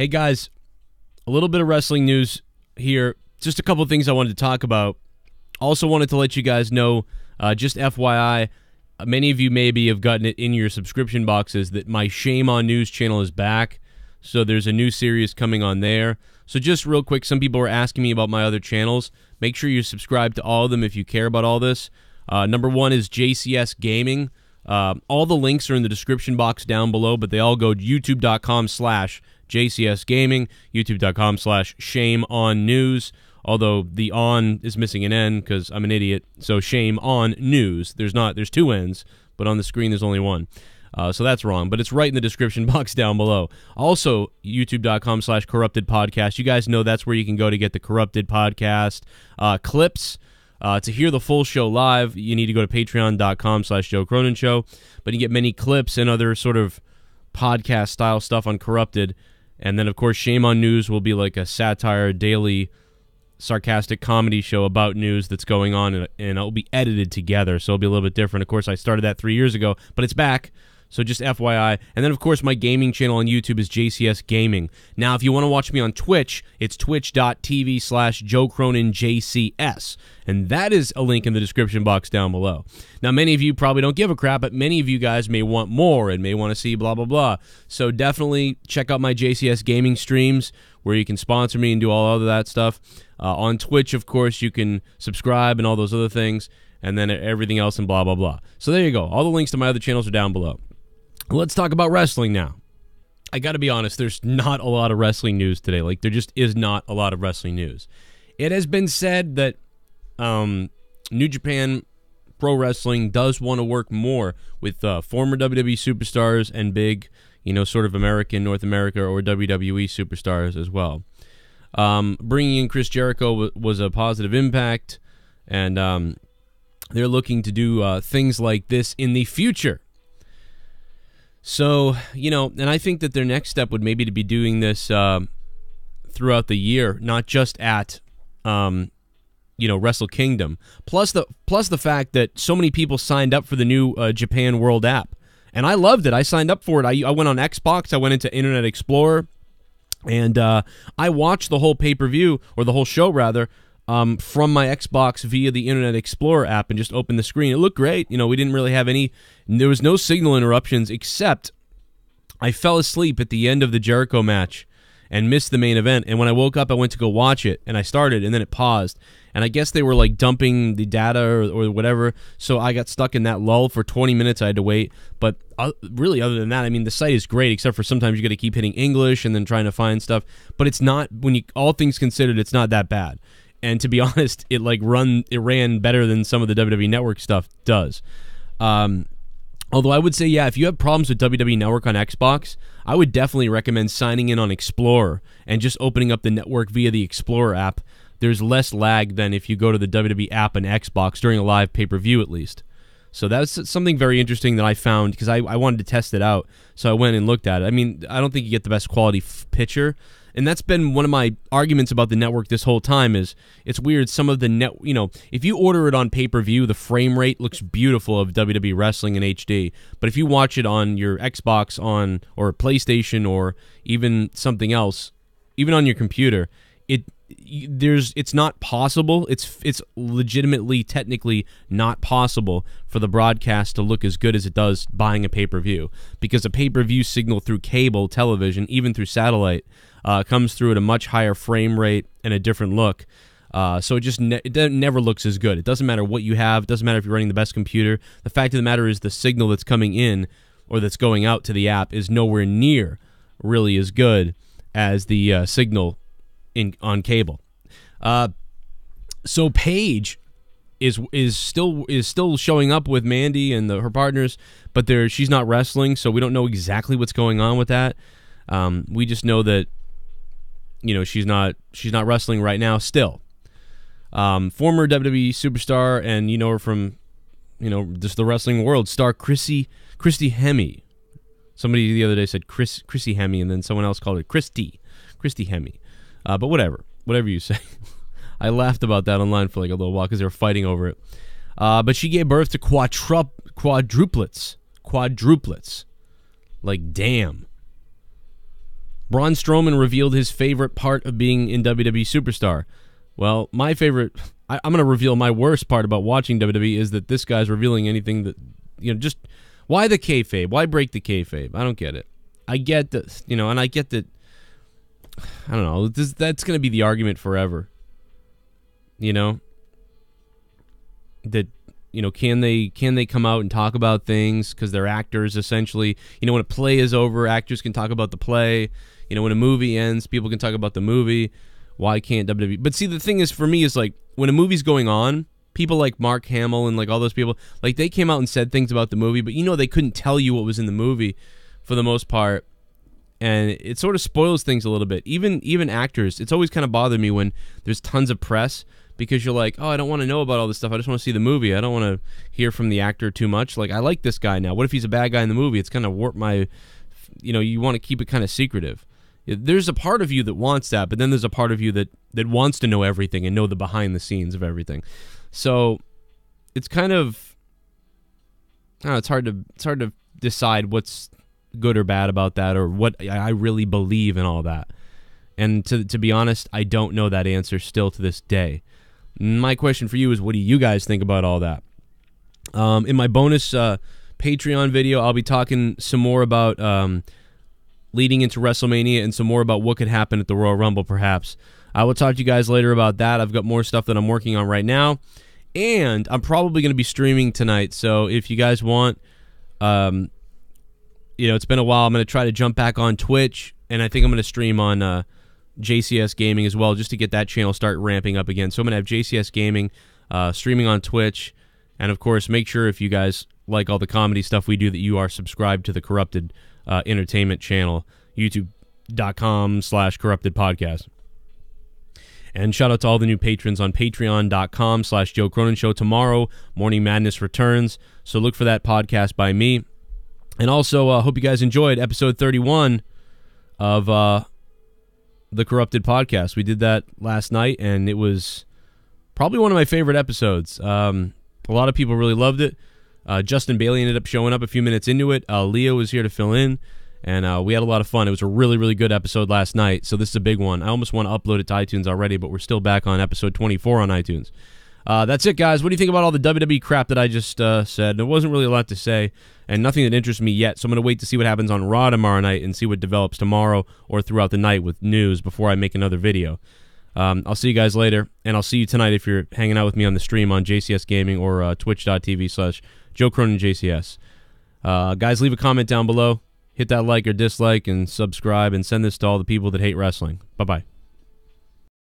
Hey guys, a little bit of wrestling news here. Just a couple things I wanted to talk about. Also wanted to let you guys know, just FYI, many of you maybe have gotten it in your subscription boxes that my Shame on News channel is back. So there's a new series coming on there. So just real quick, some people were asking me about my other channels. Make sure you subscribe to all of them if you care about all this. Number one is JCS Gaming. All the links are in the description box down below, but they all go to youtube.com/JCS Gaming, youtube.com/Shame on News. Although the on is missing an N because I'm an idiot. So Shame on News. There's two N's, but on the screen there's only one. So that's wrong, but it's right in the description box down below. Also, youtube.com/Corrupted Podcast. You guys know that's where you can go to get the Corrupted Podcast clips. To hear the full show live, you need to go to patreon.com/Joe Cronin Show. But you get many clips and other sort of podcast-style stuff on Corrupted. And then, of course, Shame on News will be like a satire, daily, sarcastic comedy show about news that's going on, and it'll be edited together, so it'll be a little bit different. Of course, I started that 3 years ago, but it's back. So just FYI. And then, of course, my gaming channel on YouTube is JCS Gaming. Now, if you want to watch me on Twitch, it's twitch.tv/JoeCroninJCS. And that is a link in the description box down below. Now, many of you probably don't give a crap, but many of you guys may want more and may want to see blah, blah, blah. So definitely check out my JCS Gaming streams where you can sponsor me and do all of that stuff. On Twitch, of course, you can subscribe and all those other things, and then everything else and blah, blah, blah. So there you go. All the links to my other channels are down below. Let's talk about wrestling now. I got to be honest, there's not a lot of wrestling news today. Like, there just is not a lot of wrestling news. It has been said that New Japan Pro Wrestling does want to work more with former WWE superstars and big, sort of American, North America, or WWE superstars as well. Bringing in Chris Jericho was a positive impact, and they're looking to do things like this in the future. So, and I think that their next step would maybe to be doing this throughout the year, not just at, Wrestle Kingdom. Plus the fact that so many people signed up for the new Japan World app. And I loved it. I signed up for it. I went on Xbox. I went into Internet Explorer. And I watched the whole pay-per-view, or the whole show, rather, from my Xbox via the Internet Explorer app and just opened the screen. It looked great. We didn't really have there was no signal interruptions, except I fell asleep at the end of the Jericho match and missed the main event. And when I woke up, I went to go watch it, and I started, and then it paused. And I guess they were like dumping the data or whatever, so I got stuck in that lull for 20 minutes. I had to wait. But really, other than that, I mean, the site is great, except for sometimes you got to keep hitting English and then trying to find stuff. But it's not, all things considered, it's not that bad. And to be honest, it ran better than some of the WWE Network stuff does. Although I would say, yeah, if you have problems with WWE Network on Xbox, I would definitely recommend signing in on Explorer and just opening up the network via the Explorer app. There's less lag than if you go to the WWE app on Xbox during a live pay-per-view, at least. So that's something very interesting that I found, because I wanted to test it out. So I went and looked at it. I mean, I don't think you get the best quality picture. And that's been one of my arguments about the network this whole time, is it's weird. Some of the if you order it on pay-per-view, the frame rate looks beautiful of WWE wrestling in HD. But if you watch it on your Xbox or PlayStation or even something else, even on your computer, it's not possible. It's legitimately, technically not possible for the broadcast to look as good as it does buying a pay-per-view, because a pay-per-view signal through cable television, even through satellite, comes through at a much higher frame rate and a different look. So it just it never looks as good. It doesn't matter what you have. It doesn't matter if you're running the best computer. The fact of the matter is the signal that's coming in or that's going out to the app is nowhere near really as good as the signal on cable. So Paige is still showing up with Mandy and her partners, but she's not wrestling, so we don't know exactly what's going on with that. We just know that she's not wrestling right now still. Former WWE superstar, and her from just the wrestling world, star Christy Hemme. Somebody the other day said Chrissy Hemme, and then someone else called it Christy Hemme. But whatever you say. I laughed about that online for like a little while because they were fighting over it. But she gave birth to quadruplets. Like, damn. Braun Strowman revealed his favorite part of being in WWE Superstar. Well, my favorite... I'm going to reveal my worst part about watching WWE is that this guy's revealing anything that... just... Why the kayfabe? Why break the kayfabe? I don't get it. I get that, and I get that... I don't know. That's going to be the argument forever. That... can they come out and talk about things because they're actors, essentially? When a play is over, actors can talk about the play. When a movie ends, people can talk about the movie. Why can't WWE? But see, the thing is, for me, is like, when a movie's going on, people like Mark Hamill and like all those people, like, they came out and said things about the movie, but they couldn't tell you what was in the movie for the most part. And it sort of spoils things a little bit. Even actors, it's always kind of bothered me when there's tons of press, because you're like, oh, I don't want to know about all this stuff. I just want to see the movie. I don't want to hear from the actor too much. Like, I like this guy now. What if he's a bad guy in the movie? It's kind of warped my, you want to keep it kind of secretive. There's a part of you that wants that, but then there's a part of you that wants to know everything and know the behind the scenes of everything. So it's kind of, I don't know, it's hard to decide what's good or bad about that, or what I really believe in all that. And to be honest, I don't know that answer still to this day. My question for you is, what do you guys think about all that? In my bonus Patreon video, I'll be talking some more about leading into WrestleMania and some more about what could happen at the Royal Rumble, perhaps. I will talk to you guys later about that. I've got more stuff that I'm working on right now, and I'm probably going to be streaming tonight. So if you guys want, it's been a while. I'm going to try to jump back on Twitch, and I think I'm going to stream on JCS Gaming as well, just to get that channel start ramping up again. So I'm going to have JCS Gaming streaming on Twitch, and of course, make sure if you guys like all the comedy stuff we do that you are subscribed to the Corrupted Entertainment channel, youtube.com/Corrupted Podcast. And shout out to all the new patrons on patreon.com/Joe Cronin Show. Tomorrow, Morning Madness returns, so look for that podcast by me. And also, hope you guys enjoyed episode 31 of the Corrupted Podcast. We did that last night, and it was probably one of my favorite episodes. A lot of people really loved it. Justin Bailey ended up showing up a few minutes into it. Leo was here to fill in, and we had a lot of fun. It was a really, really good episode last night, so this is a big one. I almost want to upload it to iTunes already, but we're still back on episode 24 on iTunes. That's it, guys. What do you think about all the WWE crap that I just said? There wasn't really a lot to say, and nothing that interests me yet, so I'm going to wait to see what happens on Raw tomorrow night and see what develops tomorrow or throughout the night with news before I make another video. I'll see you guys later, and I'll see you tonight if you're hanging out with me on the stream on JCS Gaming or twitch.tv/Joe Cronin JCS. Guys, leave a comment down below. Hit that like or dislike and subscribe, and send this to all the people that hate wrestling. Bye-bye.